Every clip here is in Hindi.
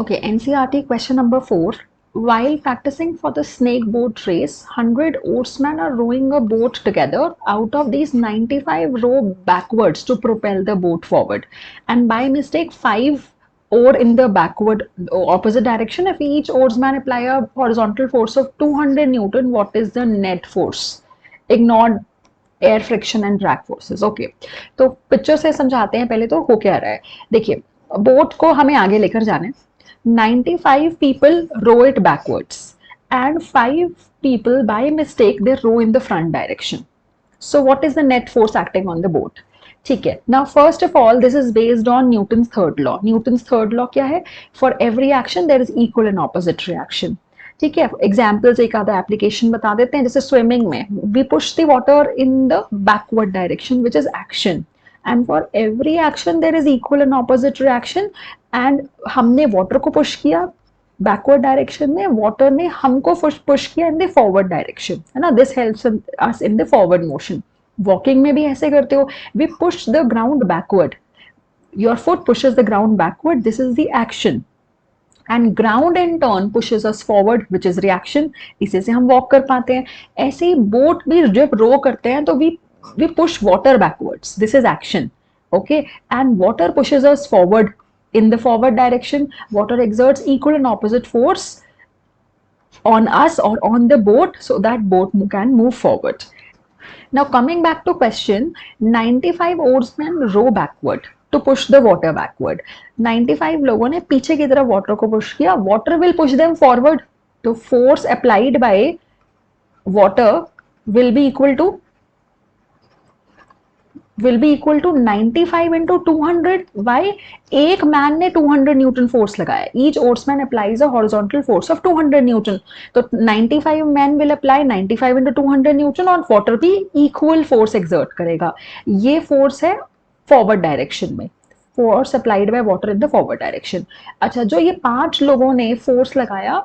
Okay, NCRT question number 4. While practicing for the snake boat race, 100 oarsmen are rowing a boat together. Out of these, 95 row backwards to propel the boat forward. And by mistake, 5 oar in the backward opposite direction. If each oarsman apply a horizontal force of 200 Newton, what is the net force? Ignore air friction and drag forces. Okay, तो पिक्चर से समझाते हैं पहले तो हो क्या रहा है। देखिए, बोट को हमें आगे लेकर जाना है। 95 people row it backwards and 5 people by mistake they row in the front direction. So what is the net force acting on the boat? ठीक है, now first of all this is based on Newton's third law. Newton's third law क्या है? For every action there is equal and opposite reaction. ठीक है, एग्जाम्पल्स एक आधा एप्लीकेशन बता देते हैं। जैसे स्विमिंग में we push the water in the backward direction which is action, and for every action there is equal and opposite reaction. And हमने वाटर को पुश किया बैकवर्ड डायरेक्शन में, वाटर ने हमको पुश किया इन द फॉरवर्ड डायरेक्शन, है ना। This helps us in the forward motion. Walking में भी ऐसे करते हो, we push the ground backward, your foot pushes the ground backward, this is the action, and ground in turn pushes us forward which is reaction. इसी से हम वॉक कर पाते हैं। ऐसे ही बोट भी जब रो करते हैं तो we push water backwards, this is action. Okay, and water pushes us forward in the forward direction. Water exerts equal and opposite force on us or on the boat so that boat can move forward. Now coming back to question, 95 oarsmen row backward to push the water backward. 95 लोगों ने पीछे की तरफ वाटर को पुश किया, water will push them forward. तो force applied by water will be equal to 95 into 200. Why? एक मैन ने 200 न्यूटन फोर्स लगाया। Each oarsman applies a horizontal force of 200 newton. तो 95 man will apply 95 into 200 newton, और वाटर भी इक्वल फोर्स एक्सर्ट करेगा। ये फोर्स है फॉरवर्ड डायरेक्शन में, force applied by water in the forward direction. अच्छा, जो ये 5 लोगों ने फोर्स लगाया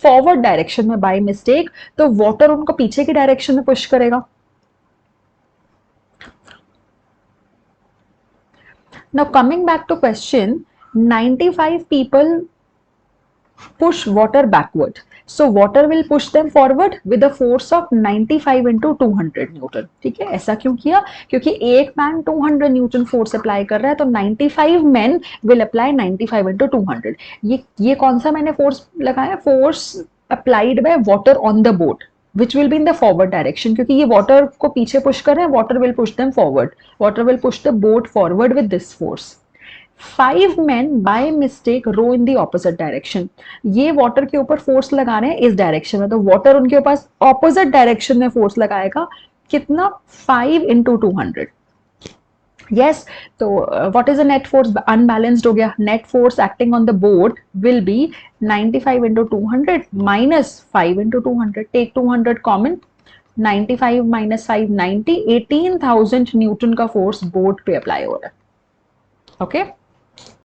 फॉरवर्ड डायरेक्शन में बाय मिस्टेक, तो वाटर उनको पीछे की डायरेक्शन में पुश करेगा। Now coming back to question, 95 people push water backward. So water will push them forward with a force of 95 into 200 Newton. ठीक है, ऐसा क्यों किया? क्योंकि एक मैन 200 न्यूटन फोर्स अप्लाई कर रहा है, तो 95 men will apply 95 into 200। ये कौन सा मैंने फोर्स लगाया? Force applied by water on the boat which will be in the forward direction, क्योंकि ये वाटर को पीछे पुश कर रहे हैं, water will push them forward, water will push the boat forward with this force. 5 men by mistake row in the opposite direction। ये वाटर के ऊपर फोर्स लगा रहे हैं इस डायरेक्शन में, तो वाटर उनके पास ऑपोजिट डायरेक्शन में फोर्स लगाएगा। कितना? 5 into 200। yes, तो what is the net force? Unbalanced हो गया। net force acting on the boat will be 95 into 200 minus 5 into 200। take 200 common, 95 minus 5 90, 18,000 Newton का फोर्स बोट पे अप्लाई हो रहा है। ओके।